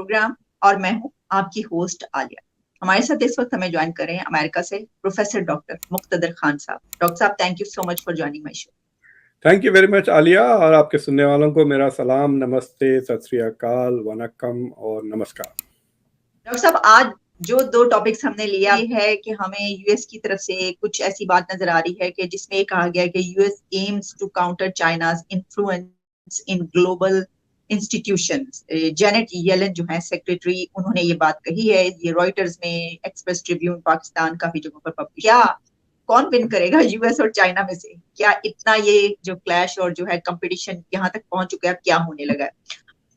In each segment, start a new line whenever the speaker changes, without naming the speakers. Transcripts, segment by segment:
Programme اور میں ہوں آپ کی ہوسٹ عالیہ. ہمارے ساتھ اس وقت ہمیں جوائن کر رہے ہیں امریکہ سے professor doctor Muqtedar Khan sahab. Doctor sahab thank you so much for joining my show.
Thank you very much Aliya, اور آپ کے سننے والوں کو میرا سلام, نمستے, ست سری اکال, ونکم اور نمسکار.
ڈاکٹر صاحب آج جو 2 ٹاپکس ہم نے لیا یہ ہے کہ ہمیں یو ایس کی طرف سے کچھ ایسی بات نظر آ رہی ہے کہ جس میں یہ کہا گیا ہے کہ U S aims to counter China's influence in global institutions. Janet Yellen جو ہیں سیکریٹری, انہوں نے یہ بات کہی ہے. یہ رائٹرز میں, ایکسپریس ٹریبیون پاکستان, کافی جگہوں پر پبلش. کیا کون ون کرے گا یو ایس اور چائنا میں سے؟ کیا اتنا یہ جو کلیش اور جو ہے کمپٹیشن یہاں تک پہنچ چکا ہے, کیا ہونے لگا ہے,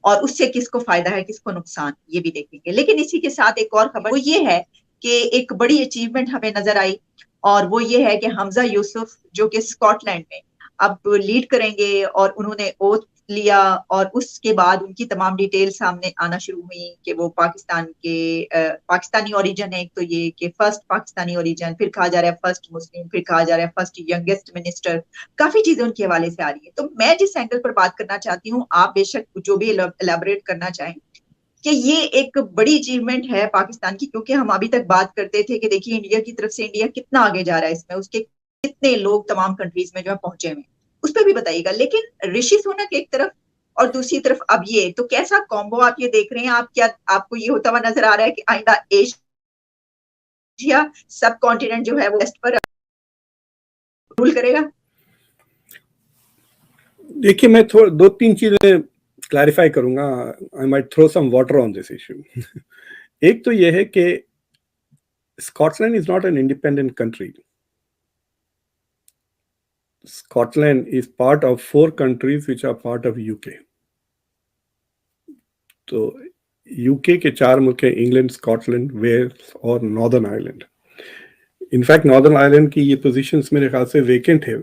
اور اس سے کس کو فائدہ ہے کس کو نقصان, یہ بھی دیکھیں گے. لیکن اسی کے ساتھ ایک اور خبر وہ یہ ہے کہ ایک بڑی اچیومنٹ ہمیں نظر آئی, اور وہ یہ ہے کہ حمزہ یوسف جو کہ اسکاٹ لینڈ میں اب لیڈ کریں گے, اور انہوں نے اوتھ لیا, اور اس کے بعد ان کی تمام ڈیٹیل سامنے آنا شروع ہوئی کہ وہ پاکستان کے پاکستانی اوریجن ہے. ایک تو یہ کہ فرسٹ پاکستانی اوریجن, پھر کہا جا رہا ہے فرسٹ مسلم, پھر کہا جا رہا ہے فرسٹ ینگسٹ منسٹر. کافی چیزیں ان کے حوالے سے آ رہی ہیں. تو میں جس اینگل پر بات کرنا چاہتی ہوں, آپ بے شک جو بھی الیبوریٹ کرنا چاہیں, کہ یہ ایک بڑی اچیومنٹ ہے پاکستان کی, کیونکہ ہم ابھی تک بات کرتے تھے کہ دیکھیے انڈیا کی طرف سے انڈیا کتنا آگے جا رہا ہے اس میں, اس کے کتنے لوگ تمام کنٹریز میں جو ہے پہنچے ہوئے, اس پہ بھی بتائیے گا. لیکن رشی سونک ایک طرف اور دوسری طرف اب یہ, تو کیسا کامبو آپ یہ دیکھ رہے ہیں؟ آپ کیا آپ کو یہ ہوتا ہوا نظر آ رہا ہے کہ آئندہ ایشیا سب کانٹیننٹ جو ہے وہ ویسٹ پر رول کرے گا؟
دیکھیے میں 2-3 چیزیں کلیریفائی کروں گا. I might throw some water on this issue. ایک تو یہ ہے کہ Scotland is not an independent country. Scotland is part of 4 countries which are part of UK. تو یو کے 4 ملک ہیں, انگلینڈ, اسکاٹ لینڈ, ویلز اور Northern Ireland. In fact Northern Ireland کی یہ پوزیشنز میرے خیال سے ویکینٹ ہے,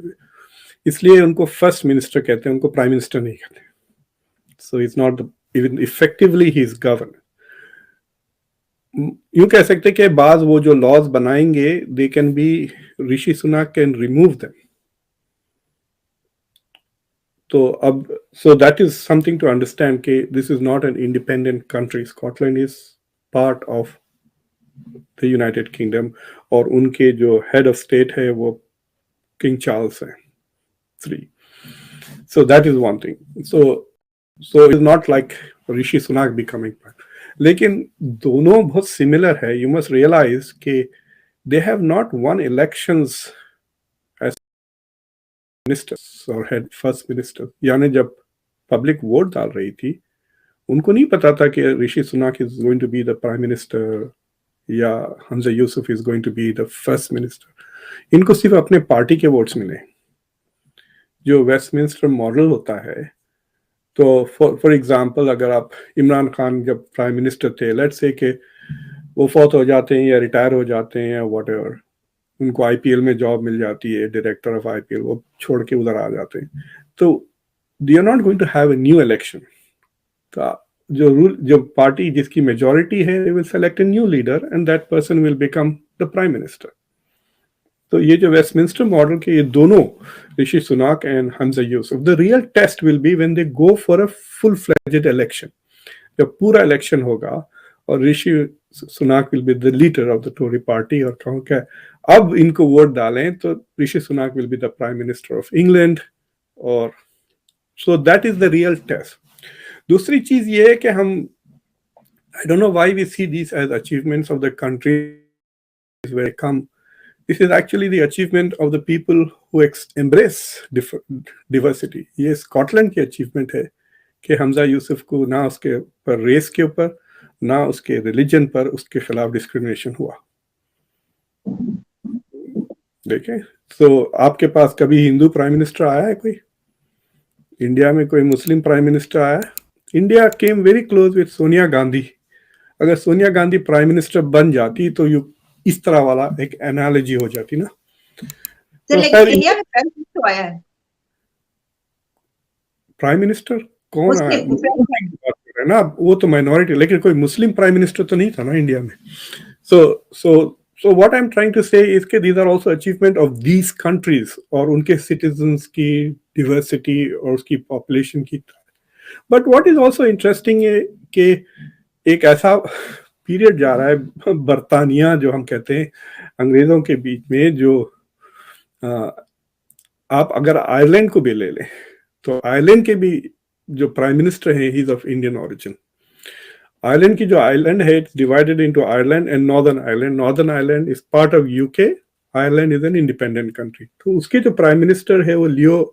اس لیے ان کو فرسٹ منسٹر کہتے ہیں, ان کو پرائم منسٹر نہیں کہتے. So it's not even effectively he is govern. یوں کہہ سکتے کہ بعض وہ جو لاز بنائیں گے they can be, Rishi Sunak can remove them. تو اب so that is something to understand کہ this is not an independent country. Scotland is part of the United Kingdom, اور ان کے جو ہیڈ آف اسٹیٹ ہے وہ کنگ چارلس ہیں 3. So that is one thing. So it's not like Rishi Sunak becoming prime. لیکن دونوں بہت سملر ہے. You must realize کہ they have not won elections as ministers or head first minister. یعنی جب پبلک ووٹ ڈال رہی تھی ان کو نہیں پتا تھا کہ Rishi سناک is going to be the prime minister یا حمزہ یوسف is going to be the first minister. ان کو صرف اپنے پارٹی کے ووٹس ملے. جو ویسٹ منسٹر ماڈل ہوتا ہے, تو فار ایگزامپل اگر آپ عمران خان جب پرائم منسٹر تھے, لیٹ سے کہ وہ فوت ہو جاتے ہیں یا ریٹائر ہو جاتے ہیں یا واٹ ایور, ان کو آئی پی ایل میں جاب مل جاتی ہے, director of I P L, وہ چھوڑ کے ادھر آ جاتے ہیں, تو they are not going to have a new election. جو پارٹی جس کی میجورٹی ہے they will select a new leader and that person will become the prime minister. تو یہ جو ویسٹ منسٹر ماڈل کے یہ دونوں Rishi Sunak and Humza Yousaf, the real test will be when they go for a full-fledged election. جب پورا election ہوگا اور Rishi سناک will be the leader of the Tory party, اور کہوں کہ اب ان کو ووٹ ڈالیں تو Rishi سناک will be the prime minister of England, اور so that is the real test. دوسری چیز یہ ہے کہ ہم I don't know why we see these as achievements of the countries where they come. This is actually the achievement of the people who embrace diversity. یہ Scott land کی achievement ہے کہ حمزہ یوسف کو نہ اس کے پر ریس کے اوپر نہ اس کے ریلیجن پر اس کے خلاف ڈسکریمنیشن ہوا. دیکھیں, تو آپ کے پاس کبھی ہندو پرائم منسٹر آیا ہے کوئی؟ انڈیا میں کوئی مسلم پرائم منسٹر آیا؟ India came very close with Sonia Gandhi. اگر سونیا گاندھی پرائم منسٹر بن جاتی تو اس طرح والا ایک انالوجی ہو جاتی نا.
انڈیا میں پرائم منسٹر آیا ہے,
پرائم منسٹر کون آیا نا, وہ تو مائنورٹی, لیکن کوئی مسلم پرائم منسٹر تو نہیں تھا نا انڈیا میں. So what I'm trying to say is کہ these are also achievement of these countries اور ان کے citizens کی diversity اور اس کی population کی. But what is also interesting ہے کہ ایک ایسا پیریڈ جا رہا ہے برطانیہ جو ہم کہتے ہیں انگریزوں کے بیچ میں، جو آپ اگر آئرلینڈ کو بھی لے لیں تو آئرلینڈ کے بھی جو پرائم منسٹر ہیں he is of Indian origin. Ireland کی جو آئرلینڈ ہے divided into Ireland and Northern Ireland. Northern Ireland is part of U K. Ireland is an independent country. تو اس کے جو پرائم منسٹر ہے وہ لیو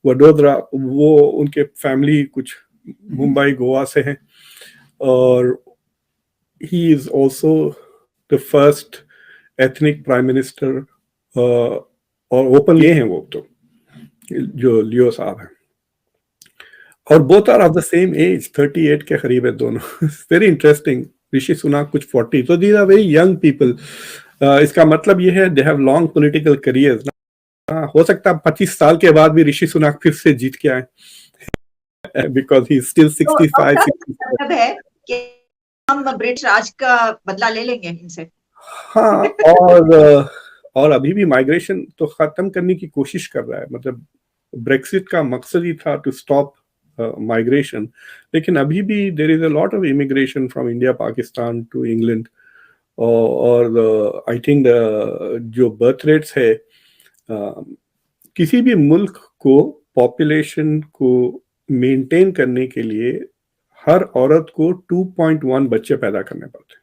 وڈودرا، وہ ان کے فیملی کچھ ممبئی گوا سے ہیں، اور he is also the first ethnic prime minister اور اوپن یہ ہیں وہ تو جو لیو صاحب ہیں، اور both are of the same age 38 کے قریب ہے دونوں. Very interesting. رشی سناک کچھ 40. So these are very young people. اس کا مطلب یہ ہے they have long political careers. ہو سکتا ہے 25 سال کے بعد بھی رشی سناک پھر سے جیت کے آئیں because he is still 65.
مطلب ہے کہ ہم برٹش راج کا بدلہ لے لیں گے ان سے.
ہاں، اور ابھی بھی مائگریشن تو ختم کرنے کی کوشش کر رہا ہے. مطلب بریکسٹ کا مقصد ہی تھا ٹو اسٹاپ مائگریشن، لیکن ابھی بھی there is a lot of immigration from India Pakistan to England. اور آئی تھنک جو برتھ ریٹس ہے کسی بھی ملک کو پاپولیشن کو مینٹین کرنے کے لیے ہر عورت کو 2.1 بچے پیدا کرنے پڑتے ہیں.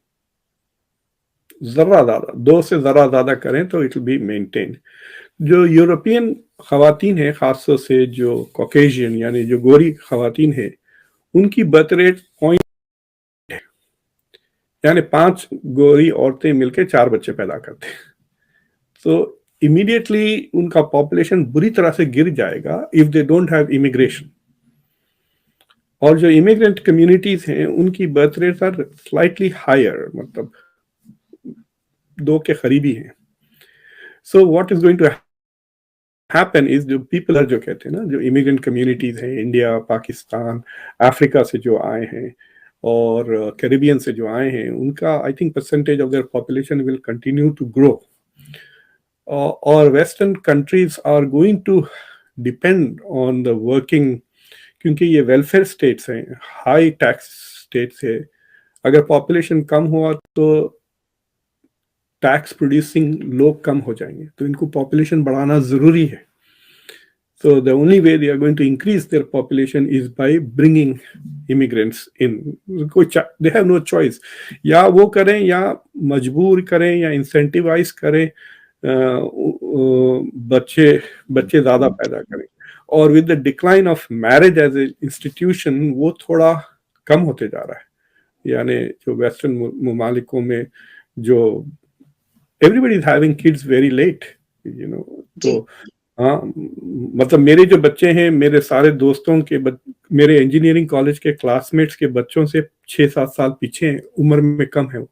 ذرا زیادہ، 2 سے ذرا زیادہ کریں تو اٹ ول بی مینٹین. جو یورپین خواتین ہیں، خاص طور سے جو کوکیشین یعنی جو گوری خواتین ہیں، ان کی برتھ ریٹ ہے، یعنی 5 گوری عورتیں مل کے 4 بچے پیدا کرتے ہیں. تو امیڈیٹلی ان کا پاپولیشن بری طرح سے گر جائے گا if they don't have immigration. اور جو امیگرینٹ کمیونٹیز ہیں ان کی birth rates are slightly higher, مطلب 2 کے قریبی ہیں. So what is going to happen is جو پیپل جو کہتے ہیں نا، جو امیگرینٹ کمیونٹیز ہیں انڈیا، پاکستان، افریقہ سے جو آئے ہیں اور کیریبین سے جو آئے ہیں، ان کا I think percentage of their population will continue to grow. اور western countries are going to depend on the working, کیونکہ یہ ویلفیئر اسٹیٹس ہیں، ہائی ٹیکس اسٹیٹس ہے. اگر پاپولیشن کم ہوا تو ٹیکس پروڈیوسنگ لوگ کم ہو جائیں گے، تو ان کو پاپولیشن بڑھانا ضروری ہے. So the only way they are going to increase their population is by bringing immigrants in. They have no choice. یا وہ کریں یا مجبور کریں یا انسینٹیوائز کریں بچے زیادہ پیدا کریں. اور with the decline of marriage as an institution وہ تھوڑا کم ہوتے جا رہا ہے. یعنی جو ویسٹرن ممالکوں میں جو everybody is having kids very late, you know. تو ہاں، مطلب میرے جو بچے ہیں، میرے سارے دوستوں کے میرے انجینئرنگ کالج کے کلاس میٹس کے بچوں سے 6-7 سال پیچھے ہیں، عمر میں کم ہے وہ.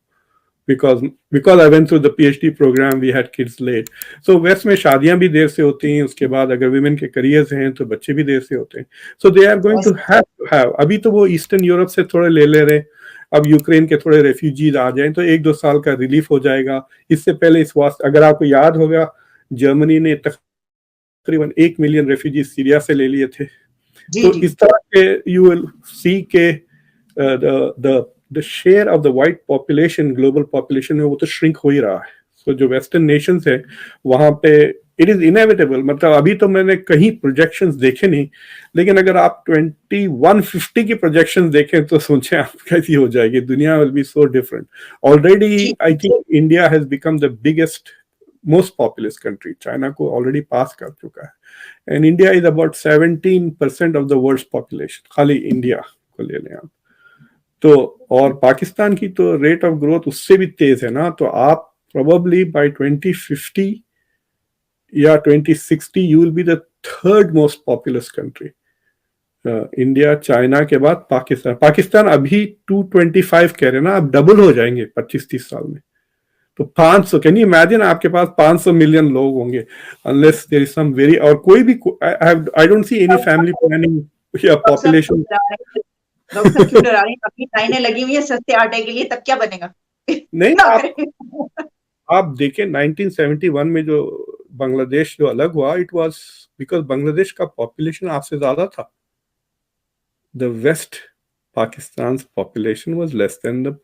because I went through the PhD program we had kids late. So west میں شادیاں بھی دیر سے ہوتی ہیں، اس کے بعد اگر ویمن کے کریئرز ہیں تو بچے بھی دیر سے ہوتے ہیں. So they are going to have ابھی تو وہ ایسٹرن یورپ سے تھوڑے لے رہے، اب یوکرین کے تھوڑے ریفیوجیز آ جائیں تو 1-2 سال کا ریلیف ہو جائے گا. اس سے پہلے اس واسطے اگر آپ کو یاد ہوگا جرمنی نے تقریباً 1 ملین ریفیوجیز سیریا سے لے لیے تھے. تو اس طرح کے یو ول سی کہ the share of the white population global population میں وہ تو شرنک ہو ہی رہا ہے. So جو ویسٹرن نیشنز ہیں وہاں پہ it is inevitable. مطلب ابھی تو میں نے کہیں پروجیکشنز دیکھے نہیں، لیکن اگر آپ 2150 کی پروجیکشن دیکھیں تو سوچیں آپ کیسی ہو جائے گی. دنیا will be so different. Already I think India has become the biggest most populous country. China کو already پاس کر چکا ہے. And India is about 17% of the world's population. خالی انڈیا کو لے لیں آپ تو. اور پاکستان کی تو ریٹ آف گروتھ اس سے بھی تیز ہے نا. تو آپ probably by 2050 یا 2060 you will be the 3rd most populous country. India China کے بعد پاکستان ابھی 225 کہہ رہے نا، اب ڈبل ہو جائیں گے 25-30 سال میں. تو 500 کین یو امیجن آپ کے پاس 500 ملین لوگ ہوں گے unless there is some very اور کوئی بھی I don't see any family planning یا population.
ڈاکٹر کیوں ڈرا رہے ہیں؟ اپنی لائنیں لگی ہوئی ہیں سستے آٹے کے لیے، تب کیا بنے گا؟
نہیں، آپ دیکھیں 1971 میں جو بنگلہ دیش جو الگ ہوا اٹ واز بیکاز بنگلہ دیش کا پاپولیشن آپ سے زیادہ تھا. دا waste Pakistan's population was less than the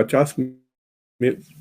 50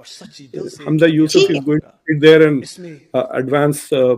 Hamza Yusuf is going to sit there and advance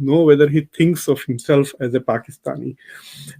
know whether he thinks of himself as a Pakistani.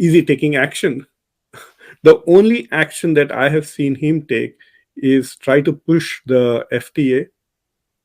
Is he taking action? The only action that I have seen him take is try to push the FTA,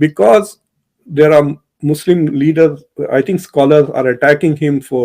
because there are Muslim leaders, I think scholars are attacking him for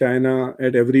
China at every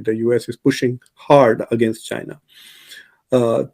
the US is pushing hard against China.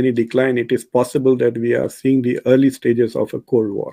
any decline. It is possible that we are seeing the early stages of a Cold War.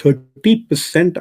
30%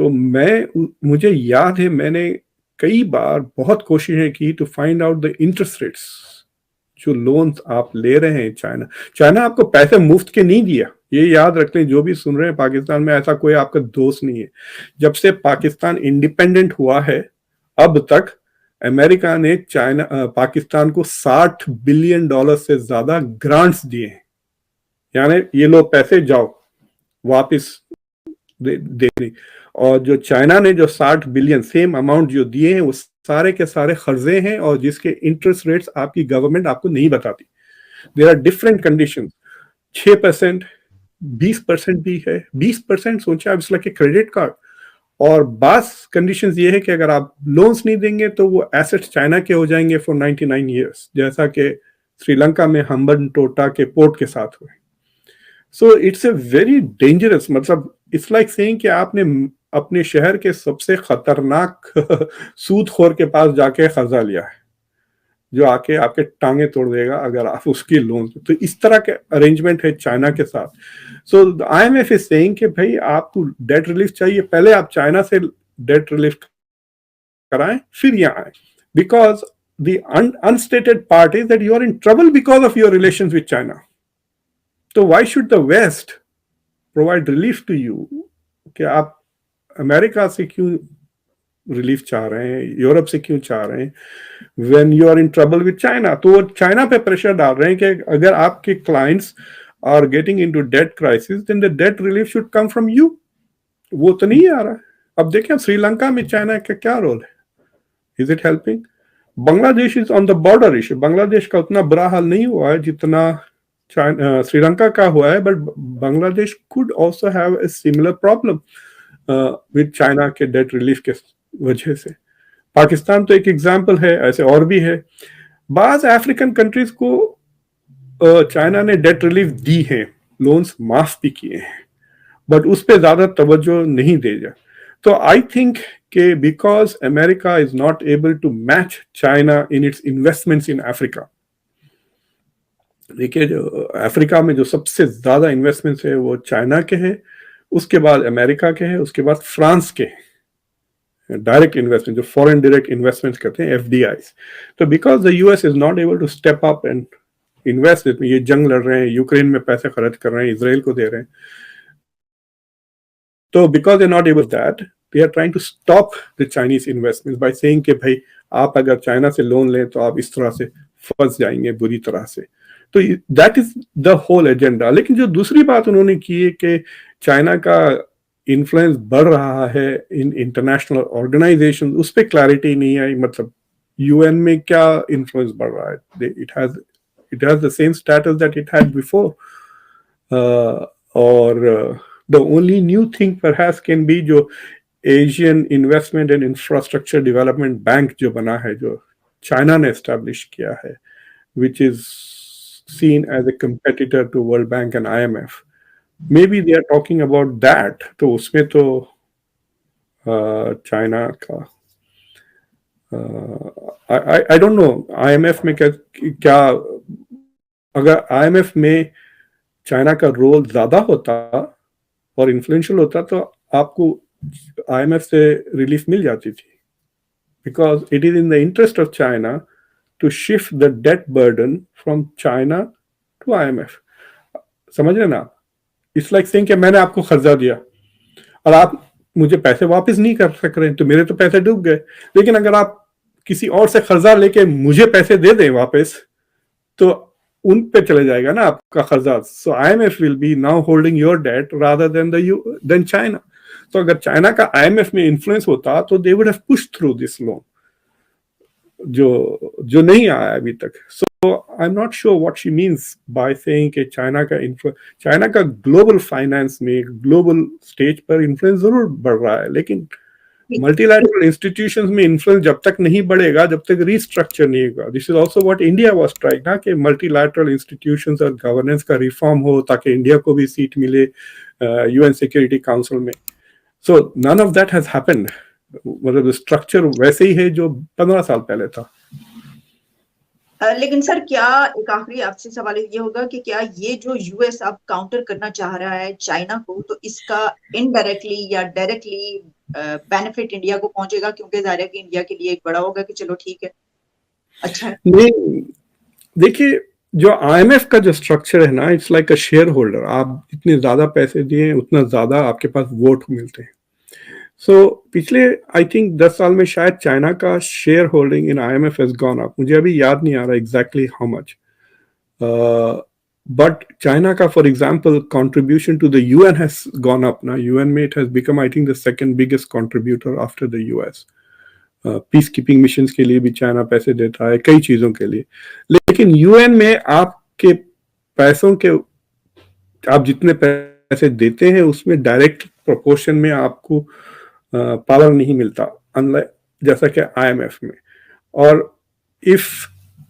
تو مجھے یاد ہے میں نے کئی بار بہت کوششیں کی to find out the interest rates جو لونز آپ لے رہے ہیں. چائنا آپ کو پیسے مفت کے نہیں دیا, یہ یاد رکھ لیں جو بھی سن رہے ہیں. پاکستان میں ایسا کوئی آپ کا دوست نہیں ہے. جب سے پاکستان انڈیپینڈنٹ ہوا ہے اب تک امریکہ نے پاکستان کو $60 بلین سے زیادہ گرانٹس دیے ہیں. یعنی یہ لو پیسے جاؤ واپس دے. اور جو چائنا نے جو 60 بلین سیم اماؤنٹ جو دیے ہیں وہ سارے کے سارے قرضے ہیں, اور جس کے انٹرسٹ ریٹس آپ کی گورنمنٹ آپ کو نہیں بتاتی. There are different condition. 6%, 20% بھی ہے. 20% سوچا it's like a credit card. اور بعض کنڈیشنز یہ ہے کہ اگر آپ لونز نہیں دیں گے تو وہ ایسٹ چائنا کے ہو جائیں گے فور 99 ایئرس, جیسا کہ سری لنکا میں ہمبن ٹوٹا کے پورٹ کے ساتھ ہوئے. So it's a very dangerous, مطلب اٹس لائک سیئنگ کہ آپ نے اپنے شہر کے سب سے خطرناک سود خور کے پاس جا کے قرضہ لیا ہے, جو آ کے آپ کے ٹانگیں توڑ دے گا اگر آپ اس کی لون. تو اس طرح کے ارینجمنٹ ہے چائنا کے ساتھ. So I M F is saying کہ بھائی آپ کو ڈیٹ ریلیف چاہیے, پہلے آپ چائنا سے ڈیٹ ریلیف کرائیں پھر یہاں آئیں. Because the unstated part is that you are in trouble because of your relations with China. تو why should the west provide relief to you? کہ آپ امریکہ سے کیوں ریلیف چاہ رہے ہیں, یورپ سے کیوں چاہ رہے ہیں when you are in trouble with China. تو وہ چائنا پہ پریشر ڈال رہے ہیں کہ اگر آپ کے clients are getting into debt crisis then the debt relief should come from you. وہ تو نہیں آ رہا. اب دیکھیں سری لنکا میں چائنا کا کیا رول ہے, is it helping? بنگلہ دیش is on the border issue. بنگلہ دیش کا اتنا برا حال نہیں ہوا ہے جتنا سری لنکا کا ہوا ہے, بٹ بنگلہ دیش could also have a similar problem with China کے ڈیٹ ریلیف کے وجہ سے. پاکستان تو ایک ایگزامپل ہے, ایسے اور بھی ہے. بعض افریقن کنٹریز کو چائنا نے ڈیٹ ریلیف دی ہے, لونز معاف بھی کیے ہیں, بٹ اس پہ زیادہ توجہ نہیں دے جا. تو آئی تھنک کہ بیکاز امریکہ is not able to match China in its investments in افریقہ. دیکھیے جو افریقہ میں جو سب سے زیادہ انویسٹمنٹس ہے وہ چائنا کے ہیں, اس کے بعد امریکہ کے ہیں, اس کے بعد فرانس کے ہیں. ڈائریکٹ انویسٹمنٹ جو فورن ڈائریکٹ انویسٹمنٹ کہتے ہیں, ایف ڈی آئیز. تو because the U S is not able to step up and invest, یہ جنگ لڑ رہے ہیں, یوکرین میں پیسے خرچ کر رہے ہیں, اسرائیل کو دے رہے ہیں. تو because they not able that they are trying to stop the Chinese investment by saying کہ بھائی آپ اگر چائنا سے لون لیں تو آپ اس طرح سے پھنس جائیں گے بری طرح سے. تو that is the whole agenda. لیکن جو دوسری بات انہوں نے کی ہے کہ چائنا کا انفلوئنس بڑھ رہا ہے ان انٹرنیشنل آرگنائزیشن, اس پہ کلیئرٹی نہیں آئی. مطلب یو این میں کیا انفلوئنس بڑھ رہا ہے, it has the same status that it had before. اور the only new thing perhaps can be جو Asian investment and infrastructure development bank جو بنا ہے, جو چائنا نے اسٹیبلش کیا ہے, which is seen as a competitor to World Bank and IMF. Maybe they are talking about that. تو اس میں تو چائنا کا I don't know IMF میں کیا, اگر IMF میں چائنا کا رول زیادہ ہوتا اور انفلوئنشل ہوتا تو آپ کو IMF سے ریلیف مل جاتی تھی. Because it is in the interest of China to shift the debt burden from China to IMF. سمجھ رہے نا? It's like saying کہ میں نے آپ کو قرضہ دیا اور آپ مجھے پیسے واپس نہیں کر سک رہے, تو میرے تو پیسے ڈوب گئے. لیکن اگر آپ کسی اور سے قرضہ لے کے مجھے پیسے دے دیں واپس, تو ان پہ چلے جائے گا نا آپ کا قرضہ. So IMF will be now holding your debt rather than China. تو اگر چائنا کا IMF میں انفلوئنس ہوتا تو they would have pushed through this loan, جو نہیں آیا ابھی تک. So I'm not sure what she means by saying کہ چائنا کا گلوبل فائنانس میں گلوبل سٹیج پر انفلوئنس ضرور بڑھ رہا ہے, لیکن ملٹی لیٹرل انسٹیٹیوشنز میں انفلوئنس جب تک نہیں بڑھے گا جب تک ریسٹرکچر نہیں ہوگا. This is also what India was trying نا, کہ ملٹی لیٹرل انسٹیٹیوشنز اور گورننس کا ریفارم ہو تاکہ انڈیا کو بھی سیٹ ملے UN سیکورٹی کاؤنسل میں. So none of that has happened. مطلب اسٹرکچر ویسے ہی ہے جو 15 سال پہلے تھا.
لیکن سر کیا ایک آخری آپ سے سوال یہ ہوگا کہ کیا یہ جو یو ایس اب کاؤنٹر کرنا چاہ رہا ہے چائنا کو, تو اس کا انڈائریکٹلی یا ڈائریکٹلی بینیفٹ انڈیا کو پہنچے گا, کیونکہ ظاہر ہے کہ انڈیا کے لیے ایک بڑا ہوگا کہ چلو ٹھیک ہے, اچھا ہے.
نہیں دیکھیے, جو آئی ایم ایف کا جو اسٹرکچر ہے نا, it's like a shareholder. آپ اتنے زیادہ پیسے دیے اتنا زیادہ آپ کے پاس ووٹ ملتے ہیں. سو پچھلے آئی تھنک 10 سال میں شاید چائنا کا share holding in I M F has gone up. مجھے ابھی یاد نہیں آ رہا exactly how much, but China کا for example contribution to the UN has gone up نا. UN میں it has become I think the second biggest contributor after the US. Piece keeping missions کے لیے بھی چائنا پیسے دیتا ہے, کئی چیزوں کے لیے. لیکن یو این میں آپ کے پیسوں کے, آپ جتنے پیسے دیتے ہیں اس میں ڈائریکٹ پروپورشن میں آپ کو پاور نہیں ملتا, جیسا کہ آئی ایم ایف میں. اور اف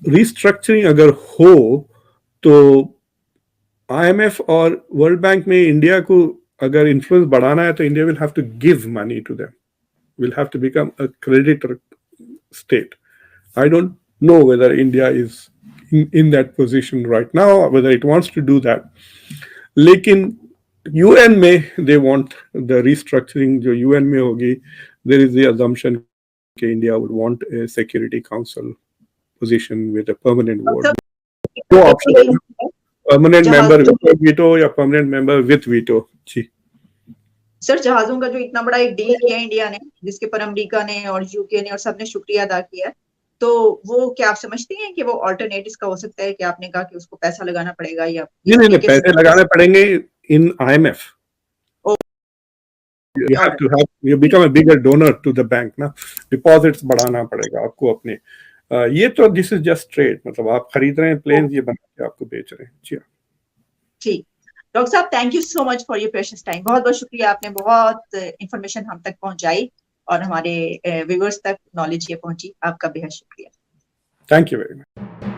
ریسٹرکچرنگ اگر ہو تو آئی ایم ایف اور ورلڈ بینک میں انڈیا کو اگر انفلوئنس بڑھانا ہے تو India will have to give money to them, will have to become a creditor state. I don't know whether India is in that position right now, or whether it wants to do that. Lekin UN میں they want the restructuring جو UN میں ہوگی, there is the assumption کہ India would want a security council position with a permanent vote. Do option, permanent member with veto یا permanent member with veto. جی
سر, جہازوں کا جو اتنا بڑا ایک ڈیل کیا انڈیا نے, جس کے پر امریکہ نے اور یو کے نے اور سب نے شکریہ ادا کیا, تو وہ کیا آپ سمجھتے ہیں کہ وہ آلٹرنیٹ اس کا ہو سکتا ہے کہ آپ نے کہا کہ اس کو پیسہ لگانا پڑے گا, یا
نہیں پیسے لگانے پڑیں گے in I M F. You have to have, you become a bigger donor to the bank نا, ڈپازٹس بڑھانا پڑے گا آپ کو اپنے. یہ تو دس از جسٹ ٹریڈ, مطلب آپ خرید رہے ہیں پلینز, یہ بنا کے آپ کو بیچ رہے ہیں. جی
ٹھیک. Doctor sahab thank you so much for your precious time. بہت بہت شکریہ, آپ نے بہت انفارمیشن ہم تک پہنچائی اور ہمارے ویورز تک نالج یہ پہنچی. آپ کا بے حد شکریہ.
Thank you very much.